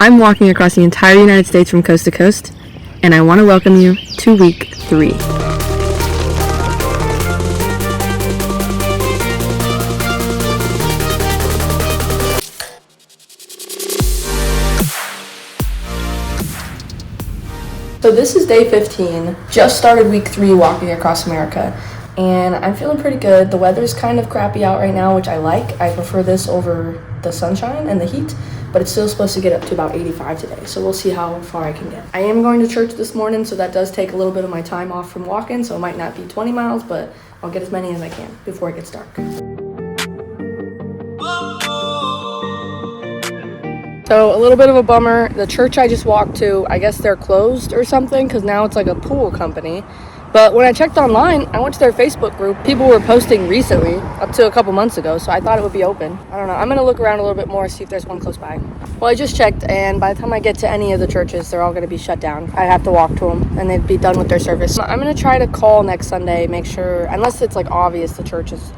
I'm walking across the entire United States from coast to coast, and I want to welcome you to week 3. So this is day 15, just started week 3 walking across America, and I'm feeling pretty good. The weather's kind of crappy out right now, which I like. I prefer this over the sunshine and the heat, but it's still supposed to get up to about 85 today, so we'll see how far I can get. I am going to church this morning, so that does take a little bit of my time off from walking, so it might not be 20 miles, but I'll get as many as I can before it gets dark. So a little bit of a bummer, the church I just walked to, I guess they're closed or something because now it's like a pool company. But when I checked online, I went to their Facebook group. People were posting recently, up to a couple months ago, so I thought it would be open. I don't know. I'm going to look around a little bit more, see if there's one close by. Well, I just checked, and by the time I get to any of the churches, they're all going to be shut down. I'd have to walk to them, and they'd be done with their service. I'm going to try to call next Sunday, make sure, unless it's like obvious the church is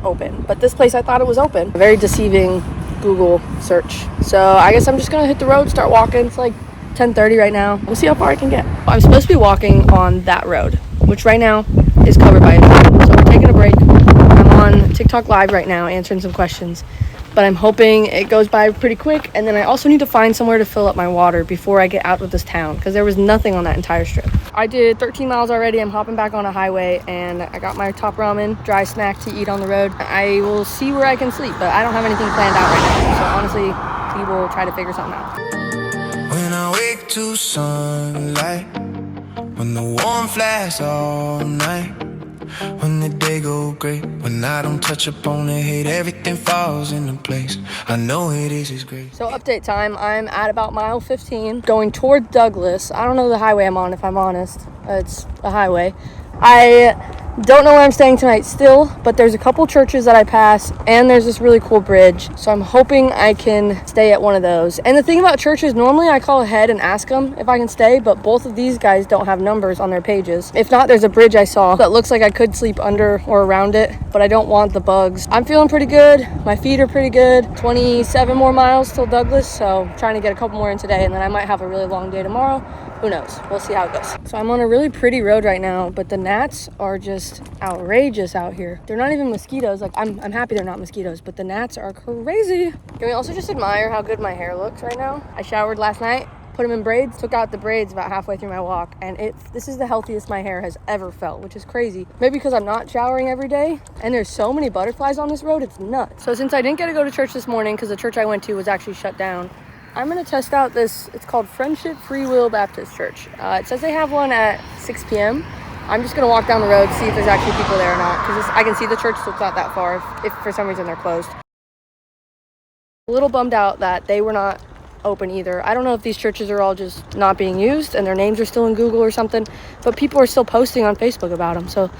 open. But this place, I thought it was open. Very deceiving Google search. So I guess I'm just gonna hit the road, start walking. It's like 10:30 right now. We'll see how far I can get. I'm supposed to be walking on that road, which right now is covered by a tree. So we're taking a break. I'm on TikTok live right now answering some questions, but I'm hoping it goes by pretty quick. And then I also need to find somewhere to fill up my water before I get out of this town, because there was nothing on that entire strip. I did 13 miles already. I'm hopping back on a highway, and I got my top ramen, dry snack to eat on the road. I will see where I can sleep, but I don't have anything planned out right now. So honestly, we will try to figure something out. When I wake to sunlight, when the warm flash all night, when the day go great, when I don't touch upon the hate, everything falls into place. I know it is great. So update time, I'm at about mile 15, going toward Douglas. I don't know the highway I'm on, if I'm honest. It's a highway. I don't know where I'm staying tonight still, but there's a couple churches that I pass, and there's this really cool bridge. So I'm hoping I can stay at one of those. And the thing about churches, normally I call ahead and ask them if I can stay, but both of these guys don't have numbers on their pages. If not, there's a bridge I saw that looks like I could sleep under or around it, but I don't want the bugs. I'm feeling pretty good. My feet are pretty good. 27 more miles till Douglas, so trying to get a couple more in today, and then I might have a really long day tomorrow. Who knows? We'll see how it goes. So I'm on a really pretty road right now, but the gnats are just outrageous out here. They're not even mosquitoes. Like I'm happy they're not mosquitoes, but the gnats are crazy. Can we also just admire how good my hair looks right now? I showered last night, put them in braids, took out the braids about halfway through my walk, and this is the healthiest my hair has ever felt, which is crazy. Maybe because I'm not showering every day, and there's so many butterflies on this road, it's nuts. So since I didn't get to go to church this morning because the church I went to was actually shut down, I'm going to test out this. It's called Friendship Free Will Baptist Church. It says they have one at 6 p.m. I'm just going to walk down the road, see if there's actually people there or not, because I can see the church, so it's not that far if for some reason they're closed. A little bummed out that they were not open either. I don't know if these churches are all just not being used and their names are still in Google or something, but people are still posting on Facebook about them, so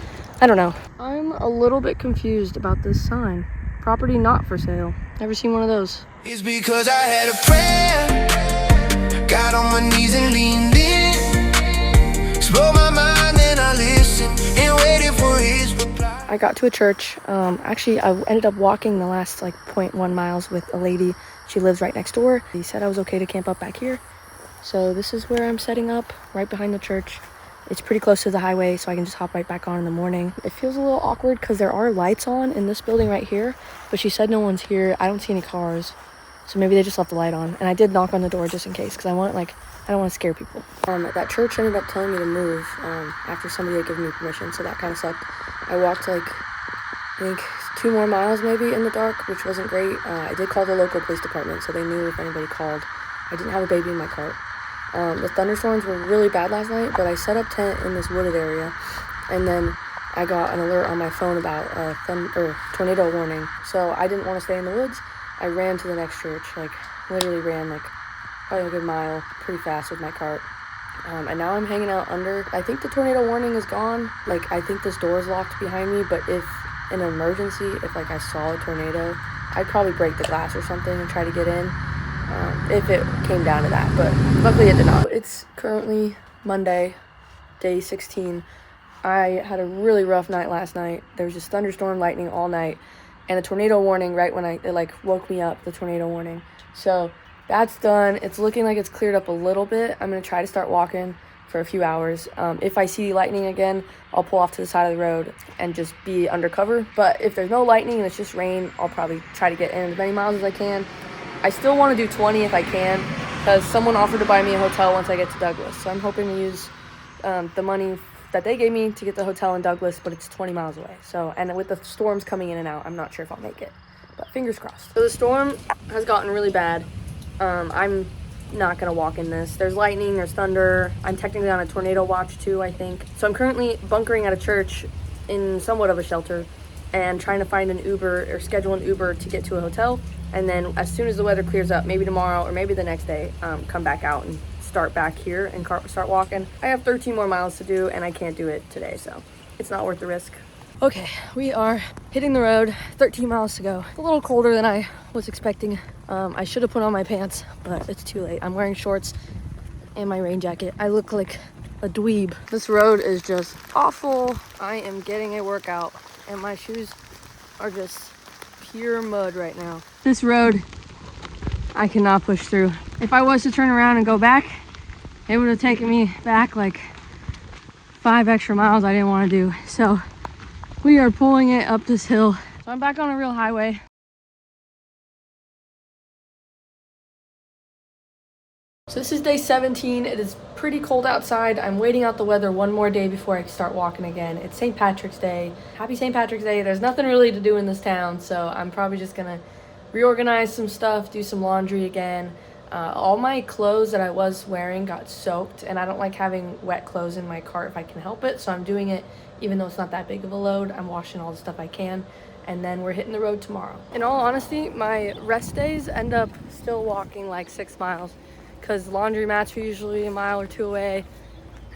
I don't know. I'm a little bit confused about this sign. Property not for sale. Never seen one of those. It's because I had a prayer, got on my knees and leaned in, spoke my mind and I listened and waited for his reply. I got to a church. Actually, I ended up walking the last like 0.1 miles with a lady. She lives right next door. He said I was okay to camp up back here. So this is where I'm setting up, right behind the church. It's pretty close to the highway, so I can just hop right back on in the morning. It feels a little awkward because there are lights on in this building right here, but she said no one's here. I don't see any cars, so maybe they just left the light on. And I did knock on the door just in case, because I don't want to scare people. That church ended up telling me to move after somebody had given me permission, so that kind of sucked. I walked I think 2 more miles maybe in the dark, which wasn't great. I did call the local police department, so they knew if anybody called. I didn't have a baby in my cart. The thunderstorms were really bad last night, but I set up tent in this wooded area, and then I got an alert on my phone about tornado warning, so I didn't want to stay in the woods. I ran to the next church, literally ran probably a good mile pretty fast with my cart, and now I'm hanging out under. I think the tornado warning is gone. I think this door is locked behind me, but if in an emergency, if I saw a tornado, I'd probably break the glass or something and try to get in. If it came down to that, but luckily it did not. It's currently Monday, day 16. I had a really rough night last night. There was just thunderstorm, lightning all night, and a tornado warning right when it woke me up, the tornado warning. So That's done. It's looking like it's cleared up a little bit. I'm going to try to start walking for a few hours. If I see lightning again, I'll pull off to the side of the road and just be undercover. But if there's no lightning and it's just rain, I'll probably try to get in as many miles as I can. I still want to do 20 if I can, because someone offered to buy me a hotel once I get to Douglas. So I'm hoping to use the money that they gave me to get the hotel in Douglas, but it's 20 miles away. So, and with the storms coming in and out, I'm not sure if I'll make it, but fingers crossed. So the storm has gotten really bad. I'm not gonna walk in this. There's lightning, there's thunder. I'm technically on a tornado watch too, I think. So I'm currently bunkering at a church in somewhat of a shelter and trying to find an Uber or schedule an Uber to get to a hotel. And then as soon as the weather clears up, maybe tomorrow or maybe the next day, come back out and start back here and start walking. I have 13 more miles to do and I can't do it today, so it's not worth the risk. Okay, we are hitting the road, 13 miles to go. It's a little colder than I was expecting. I should have put on my pants, but it's too late. I'm wearing shorts and my rain jacket. I look like a dweeb. This road is just awful. I am getting a workout and my shoes are just pure mud right now. This road, I cannot push through. If I was to turn around and go back, it would have taken me back like 5 extra miles I didn't want to do. So we are pulling it up this hill. So I'm back on a real highway. So this is day 17. It is pretty cold outside. I'm waiting out the weather one more day before I start walking again. It's St. Patrick's Day. Happy St. Patrick's Day. There's nothing really to do in this town, so I'm probably just gonna reorganize some stuff, do some laundry again. All my clothes that I was wearing got soaked, and I don't like having wet clothes in my cart if I can help it, so I'm doing it even though it's not that big of a load. I'm washing all the stuff I can, and then we're hitting the road tomorrow. In all honesty, my rest days end up still walking like 6 miles, because laundromats are usually a mile or 2 away,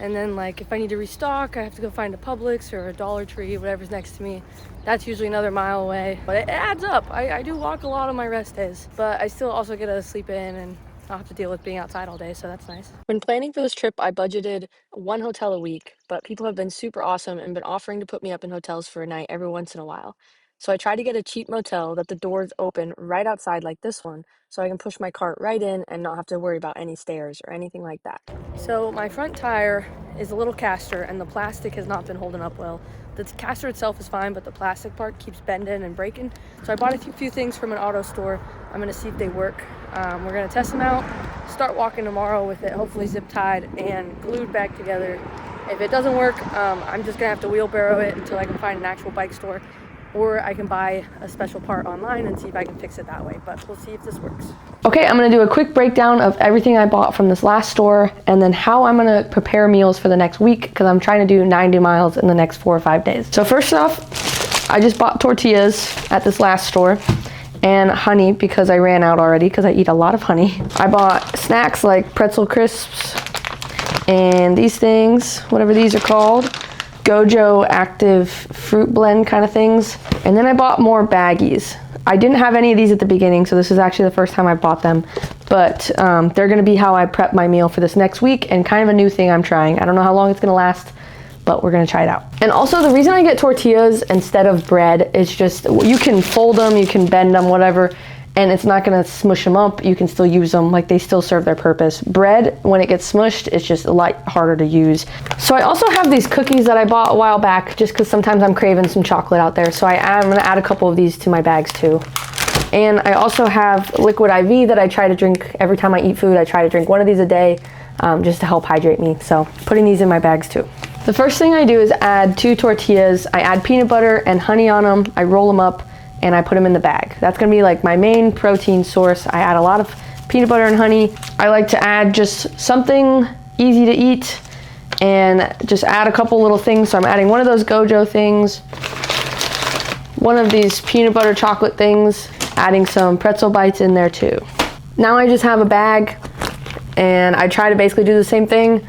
and then like if I need to restock, I have to go find a Publix or a Dollar Tree, whatever's next to me. That's usually another mile away, but it adds up. I do walk a lot on my rest days, but I still also get to sleep in and I'll have to deal with being outside all day, so that's nice. When planning for this trip, I budgeted 1 hotel a week, but people have been super awesome and been offering to put me up in hotels for a night every once in a while. So I tried to get a cheap motel that the doors open right outside like this one, so I can push my cart right in and not have to worry about any stairs or anything like that. So my front tire is a little caster and the plastic has not been holding up well. The caster itself is fine, but the plastic part keeps bending and breaking. So I bought a few things from an auto store. I'm gonna see if they work. We're gonna test them out, start walking tomorrow with it, hopefully zip tied and glued back together. If it doesn't work, I'm just gonna have to wheelbarrow it until I can find an actual bike store, or I can buy a special part online and see if I can fix it that way, but we'll see if this works. Okay, I'm gonna do a quick breakdown of everything I bought from this last store and then how I'm gonna prepare meals for the next week, because I'm trying to do 90 miles in the next 4 or 5 days. So first off, I just bought tortillas at this last store and honey because I ran out already because I eat a lot of honey. I bought snacks like pretzel crisps and these things, whatever these are called. Gojo active fruit blend kind of things. And then I bought more baggies. I didn't have any of these at the beginning, so this is actually the first time I bought them, but they're gonna be how I prep my meal for this next week and kind of a new thing I'm trying. I don't know how long it's gonna last, but we're gonna try it out. And also the reason I get tortillas instead of bread is just, you can fold them, you can bend them, whatever, and it's not gonna smush them up. You can still use them, like they still serve their purpose. Bread, when it gets smushed, it's just a lot harder to use. So I also have these cookies that I bought a while back, just because sometimes I'm craving some chocolate out there. So I'm gonna add a couple of these to my bags too. And I also have liquid IV that I try to drink every time I eat food. I try to drink 1 of these a day, just to help hydrate me. So putting these in my bags too. The first thing I do is add 2 tortillas. I add peanut butter and honey on them. I roll them up and I put them in the bag. That's gonna be like my main protein source. I add a lot of peanut butter and honey. I like to add just something easy to eat and just add a couple little things. So I'm adding one of those Gojo things, one of these peanut butter chocolate things, adding some pretzel bites in there too. Now I just have a bag and I try to basically do the same thing.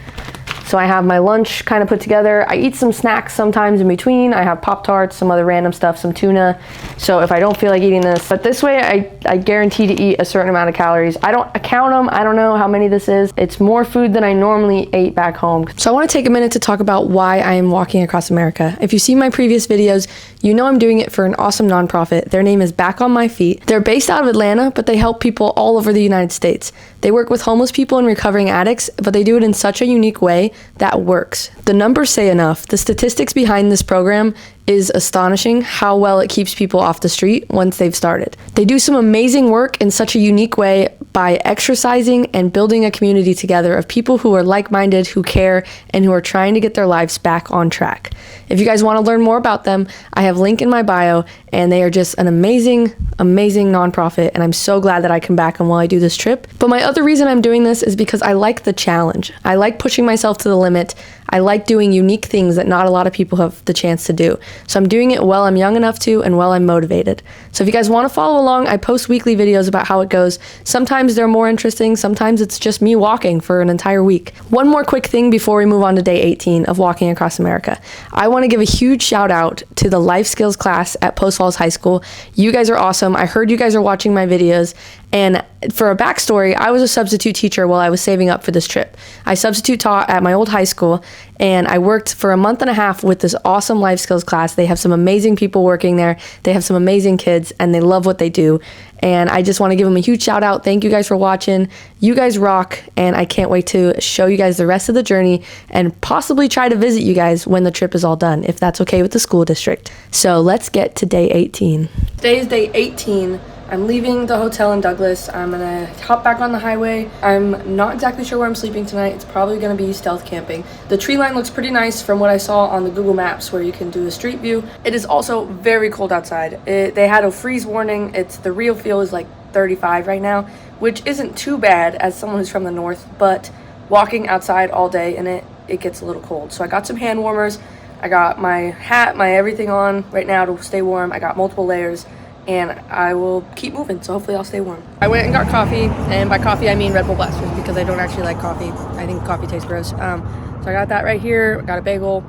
So I have my lunch kind of put together. I eat some snacks sometimes in between. I have Pop-Tarts, some other random stuff, some tuna. So if I don't feel like eating this, but this way I guarantee to eat a certain amount of calories. I don't count them. I don't know how many this is. It's more food than I normally ate back home. So I want to take a minute to talk about why I am walking across America. If you see my previous videos, you know I'm doing it for an awesome nonprofit. Their name is Back on My Feet. They're based out of Atlanta, but they help people all over the United States. They work with homeless people and recovering addicts, but they do it in such a unique way that works. The numbers say enough. The statistics behind this program is astonishing how well it keeps people off the street once they've started. They do some amazing work in such a unique way by exercising and building a community together of people who are like-minded, who care, and who are trying to get their lives back on track. If you guys want to learn more about them, I have a link in my bio, and they are just an amazing, amazing nonprofit, and I'm so glad that I can back them while I do this trip. But my other reason I'm doing this is because I like the challenge. I like pushing myself to the limit. I like doing unique things that not a lot of people have the chance to do. So I'm doing it while I'm young enough to and while I'm motivated. So if you guys want to follow along, I post weekly videos about how it goes. Sometimes they're more interesting. Sometimes it's just me walking for an entire week. One more quick thing before we move on to day 18 of walking across America. I want to give a huge shout out to the life skills class at Post Falls High School. You guys are awesome. I heard you guys are watching my videos. And for a backstory, I was a substitute teacher while I was saving up for this trip. I substitute taught at my old high school, and I worked for a month and a half with this awesome life skills class. They have some amazing people working there. They have some amazing kids, and they love what they do. And I just want to give them a huge shout out. Thank you guys for watching. You guys rock, and I can't wait to show you guys the rest of the journey and possibly try to visit you guys when the trip is all done, if that's okay with the school district. So let's get to day 18. Today is day 18. I'm leaving the hotel in Douglas. I'm gonna hop back on the highway. I'm not exactly sure where I'm sleeping tonight. It's probably gonna be stealth camping. The tree line looks pretty nice from what I saw on the Google Maps where you can do a street view. It is also very cold outside. They had a freeze warning. The real feel is like 35 right now, which isn't too bad as someone who's from the north, but walking outside all day and it gets a little cold. So I got some hand warmers. I got my hat, my everything on right now to stay warm. I got multiple layers. And I will keep moving, so hopefully I'll stay warm. I went and got coffee, and by coffee I mean Red Bull Blasters because I don't actually like coffee. I think coffee tastes gross. So I got that right here, I got a bagel,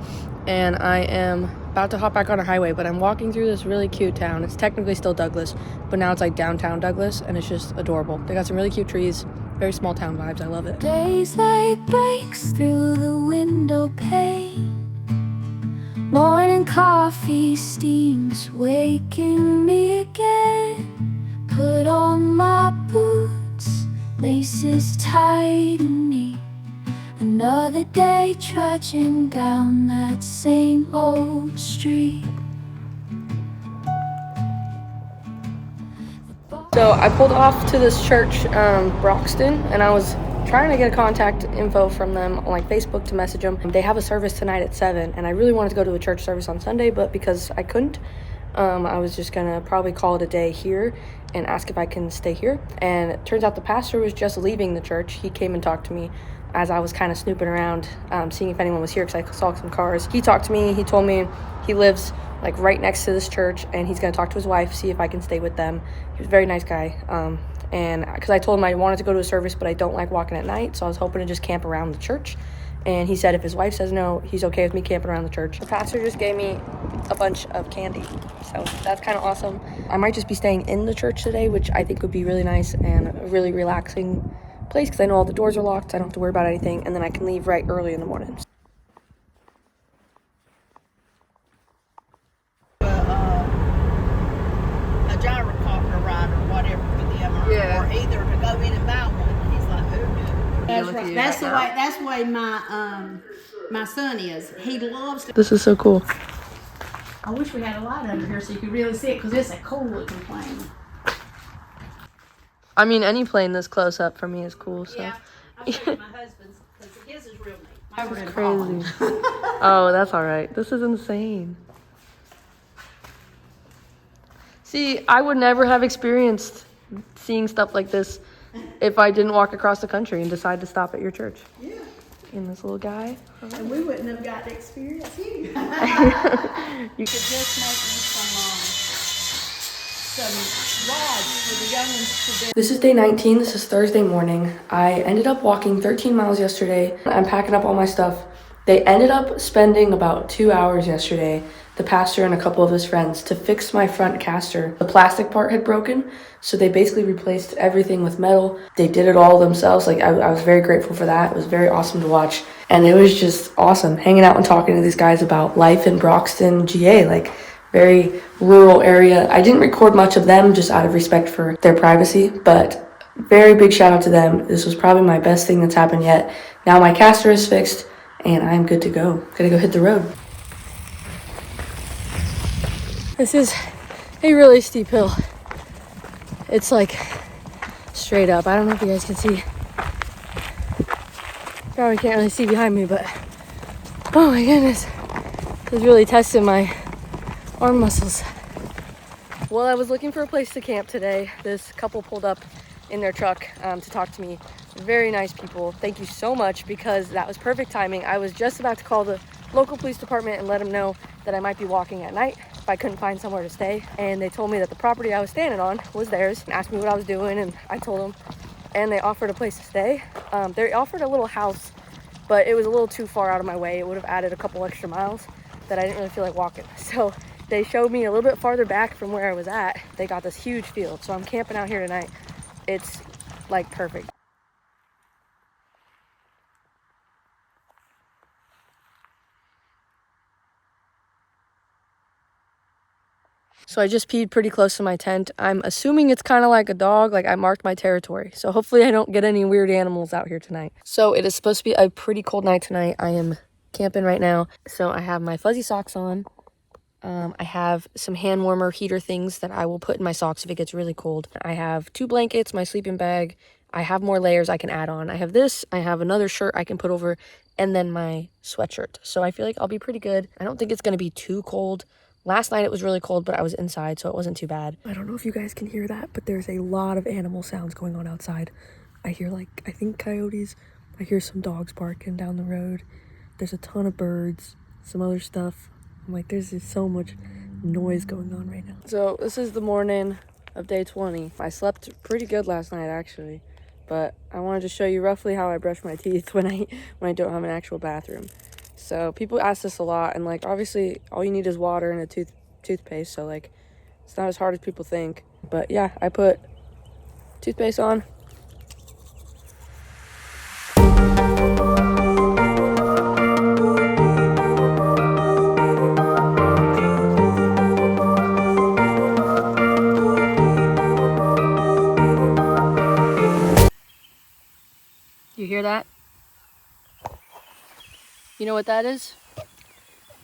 and I am about to hop back on a highway, but I'm walking through this really cute town. It's technically still Douglas, but now it's like downtown Douglas, and it's just adorable. They got some really cute trees, very small town vibes, I love it. Daylight breaks through the window pane. Morning coffee steams, waking me again. Put on my boots, laces tight and neat. Another day trudging down that same old street. So I pulled off to this church, Broxton, and I was trying to get a contact info from them on like Facebook to message them. They have a service tonight at 7, and I really wanted to go to a church service on Sunday, but because I couldn't, I was just gonna probably call it a day here and ask if I can stay here. And it turns out the pastor was just leaving the church. He came and talked to me as I was kind of snooping around, seeing if anyone was here because I saw some cars. He talked to me. He told me he lives like right next to this church, and he's gonna talk to his wife, see if I can stay with them. He was a very nice guy. And because I told him I wanted to go to a service, but I don't like walking at night, so I was hoping to just camp around the church. And he said if his wife says no, he's okay with me camping around the church. The pastor just gave me a bunch of candy, so that's kind of awesome. I might just be staying in the church today, which I think would be really nice and a really relaxing place because I know all the doors are locked, so I don't have to worry about anything, and then I can leave right early in the morning. A gyrocopter ride or whatever for them, or either to go in and buy one. And he's like, "Who knew?" That's right. That's the way my son is. He loves to. This is so cool. I wish we had a light under here so you could really see it because it's a cool looking plane. I mean, any plane this close up for me is cool. So. Yeah, I'll show you my husband's because his is real neat. That's crazy. Oh, that's all right. This is insane. See, I would never have experienced seeing stuff like this if I didn't walk across the country and decide to stop at your church. Yeah. In this little guy. And we wouldn't have got to experience you. You could just make me some rides for the young ones to do. This is day 19. This is Thursday morning. I ended up walking 13 miles yesterday. I'm packing up all my stuff. They ended up spending about 2 hours yesterday, the pastor and a couple of his friends, to fix my front caster. The plastic part had broken, so they basically replaced everything with metal. They did it all themselves. Like I was very grateful for that. It was very awesome to watch. And it was just awesome hanging out and talking to these guys about life in Broxton, GA. Like, very rural area. I didn't record much of them just out of respect for their privacy, but very big shout out to them. This was probably my best thing that's happened yet. Now my caster is fixed and I'm good to go. Gotta go hit the road. This is a really steep hill. It's like straight up. I don't know if you guys can see. Probably can't really see behind me, but oh my goodness. This is really testing my arm muscles. Well, I was looking for a place to camp today. This couple pulled up in their truck to talk to me. Very nice people. Thank you so much, because that was perfect timing. I was just about to call the local police department and let them know that I might be walking at night if I couldn't find somewhere to stay. And they told me that the property I was standing on was theirs and asked me what I was doing, and I told them. And they offered a place to stay. They offered a little house, but it was a little too far out of my way. It would have added a couple extra miles that I didn't really feel like walking. So they showed me a little bit farther back from where I was at. They got this huge field, so I'm camping out here tonight. It's like perfect. So I just peed pretty close to my tent. I'm assuming it's kind of like a dog, like I marked my territory. So hopefully I don't get any weird animals out here tonight. So it is supposed to be a pretty cold night tonight. I am camping right now. So I have my fuzzy socks on. I have some hand warmer heater things that I will put in my socks if it gets really cold. I have 2 blankets, my sleeping bag. I have more layers I can add on. I have this, I have another shirt I can put over, and then my sweatshirt. So I feel like I'll be pretty good. I don't think it's going to be too cold. Last night it was really cold, but I was inside, so it wasn't too bad. I don't know if you guys can hear that, but there's a lot of animal sounds going on outside. I hear, like, I think coyotes. I hear some dogs barking down the road. There's a ton of birds, some other stuff. I'm like, there's just so much noise going on right now. So this is the morning of day 20. I slept pretty good last night, actually. But I wanted to show you roughly how I brush my teeth when I don't have an actual bathroom. So people ask this a lot, and like obviously all you need is water and a toothpaste, so like it's not as hard as people think. But yeah, I put toothpaste on. You hear that? You know what that is?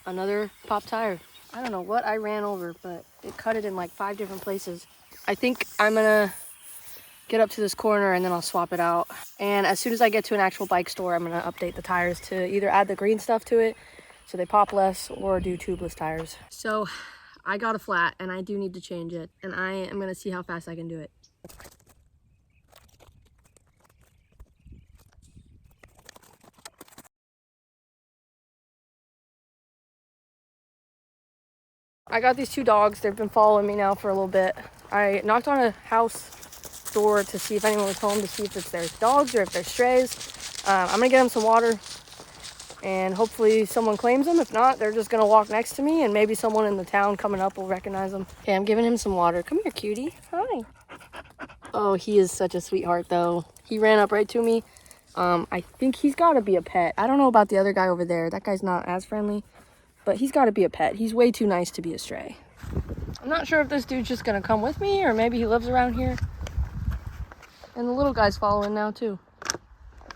Another pop tire. I don't know what I ran over, but it cut it in like 5 different places. I think I'm gonna get up to this corner and then I'll swap it out. And as soon as I get to an actual bike store, I'm gonna update the tires to either add the green stuff to it so they pop less, or do tubeless tires. So I got a flat and I do need to change it, and I am gonna see how fast I can do it. I got these 2 dogs. They've been following me now for a little bit. I knocked on a house door to see if anyone was home, to see if it's their dogs or if they're strays. I'm gonna get them some water and hopefully someone claims them. If not, they're just gonna walk next to me and maybe someone in the town coming up will recognize them. Okay, I'm giving him some water. Come here, cutie. Hi. Oh, he is such a sweetheart though. He ran up right to me. I think he's gotta be a pet. I don't know about the other guy over there. That guy's not as friendly. But he's got to be a pet. He's way too nice to be a stray. I'm not sure if this dude's just going to come with me or maybe he lives around here. And the little guy's following now too.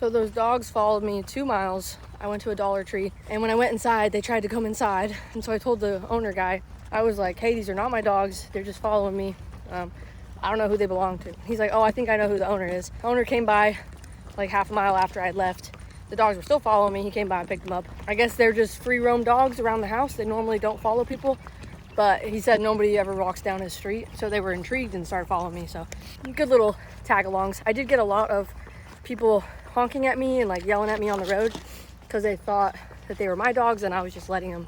So those dogs followed me 2 miles. I went to a Dollar Tree. And when I went inside, they tried to come inside. And so I told the owner guy, I was like, hey, these are not my dogs. They're just following me. I don't know who they belong to. He's like, oh, I think I know who the owner is. The owner came by like half a mile after I'd left. The dogs were still following me. He came by and picked them up. I guess they're just free roam dogs around the house. They normally don't follow people, but he said nobody ever walks down his street. So they were intrigued and started following me. So good little tag-alongs. I did get a lot of people honking at me and like yelling at me on the road because they thought that they were my dogs and I was just letting them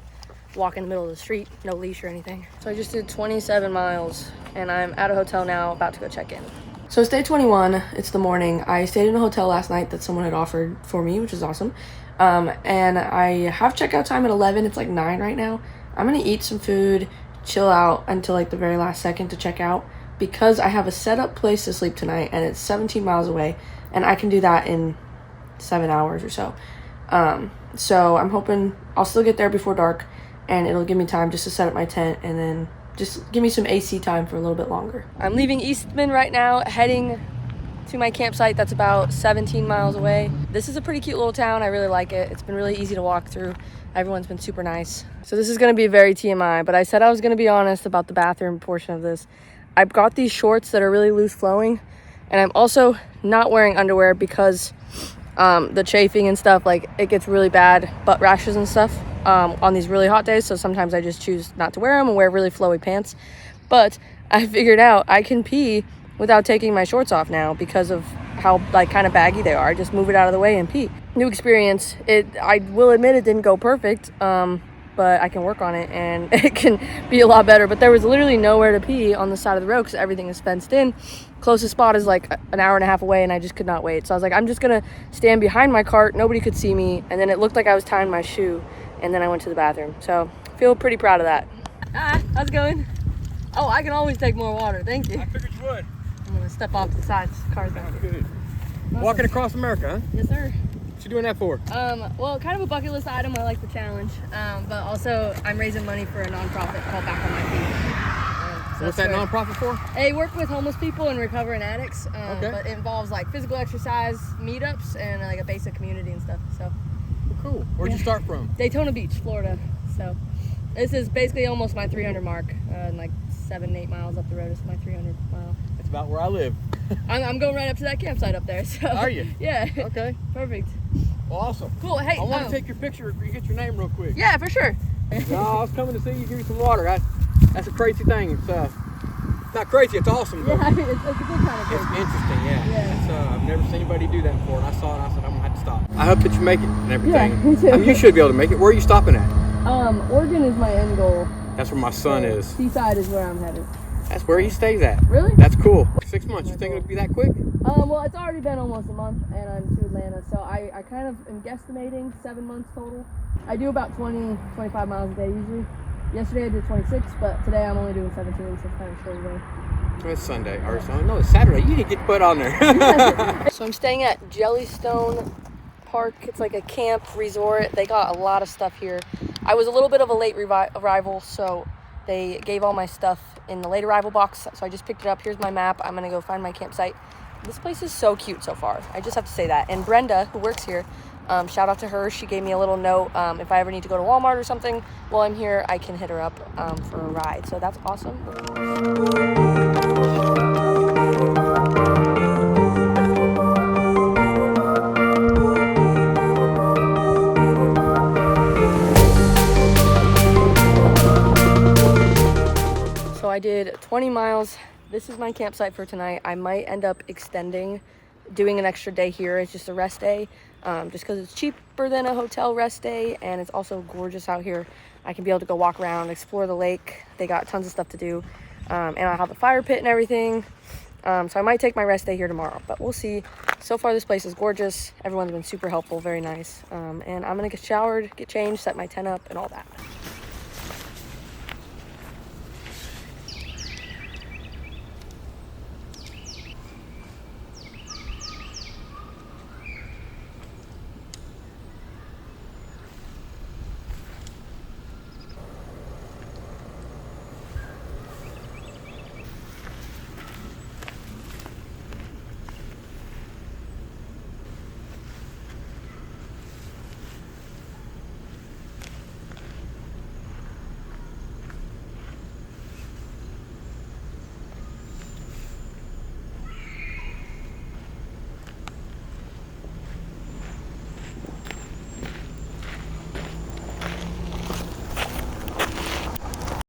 walk in the middle of the street, no leash or anything. So I just did 27 miles and I'm at a hotel now, about to go check in. So it's day 21, it's the morning. I stayed in a hotel last night that someone had offered for me, which is awesome. And I have checkout time at 11, it's like 9 right now. I'm gonna eat some food, chill out until like the very last second to check out, because I have a set up place to sleep tonight and it's 17 miles away and I can do that in 7 hours or so. So I'm hoping I'll still get there before dark and it'll give me time just to set up my tent and then just give me some AC time for a little bit longer. I'm leaving Eastman right now, heading to my campsite that's about 17 miles away. This is a pretty cute little town. I really like it. It's been really easy to walk through. Everyone's been super nice. So this is gonna be very TMI, but I said I was gonna be honest about the bathroom portion of this. I've got these shorts that are really loose flowing, and I'm also not wearing underwear because the chafing and stuff, like it gets really bad butt rashes and stuff on these really hot days. So sometimes I just choose not to wear them and wear really flowy pants. But I figured out I can pee without taking my shorts off now because of how like kind of baggy they are. I just move it out of the way and pee. New experience. I will admit it didn't go perfect, but I can work on it and it can be a lot better. But there was literally nowhere to pee on the side of the road because everything is fenced in. Closest spot is like an hour and a half away, and I just could not wait. So I was like, I'm just gonna stand behind my cart. Nobody could see me. And then it looked like I was tying my shoe, and then I went to the bathroom. So feel pretty proud of that. How's it going? Oh, I can always take more water. Thank you. I figured you would. I'm gonna step off the side. Car's back here. Good. Walking across America, huh? Yes, sir. What you doing that for? Well, kind of a bucket list item. I like the challenge, but also I'm raising money for a nonprofit called Back on My Feet. What's that nonprofit for? They work with homeless people and recovering addicts, Okay. but it involves like physical exercise, meetups, and like a basic community and stuff. So Cool. Where'd you start from? Daytona Beach, Florida. So this is basically almost my 300 mark, like 7-8 miles up the road is my 300 mile. That's about where I live. I'm going right up to that campsite up there. So Are you? Yeah. Okay. Perfect. Well, awesome. Cool. Hey, I want to take your picture. Get your name real quick. Yeah, for sure. No, I was coming to see you give you some water. That's a crazy thing. It's not crazy. It's awesome. Yeah, it's a good kind of It's crazy. interesting, yeah. Yeah. I've never seen anybody do that before, and I saw it. I said, I'm gonna have to stop. I hope that you make it and everything. Yeah, me too. I mean, you should be able to make it. Where are you stopping at? Oregon is my end goal. That's where my son So, is. Seaside is where I'm headed. That's where he stays at. Really? That's cool. 6 months. You think it'll be that quick? Well, it's already been almost a month, and I'm to Atlanta, so I kind of am guesstimating 7 months total. I do about 20, 25 miles a day usually. Yesterday I did 26, but today I'm only doing 17, so it's kind of short day. It's Sunday, or Sunday. No, it's Saturday. You need to get your butt on there. So I'm staying at Jellystone Park. It's like a camp resort. They got a lot of stuff here. I was a little bit of a late arrival, so they gave all my stuff in the late arrival box, so I just picked it up. Here's my map. I'm gonna go find my campsite. This place is so cute so far. I just have to say that. And Brenda, who works here, shout out to her. She gave me a little note. If I ever need to go to Walmart or something while I'm here, I can hit her up for a ride. So that's awesome. So I did 20 miles. This is my campsite for tonight. I might end up extending, doing an extra day here. It's just a rest day, just because it's cheaper than a hotel rest day, and it's also gorgeous out here. I can be able to go walk around, explore the lake. They got tons of stuff to do, and I'll have a fire pit and everything. So I might take my rest day here tomorrow, but we'll see. So far, this place is gorgeous. Everyone's been super helpful, very nice. And I'm gonna get showered, get changed, set my tent up, and all that.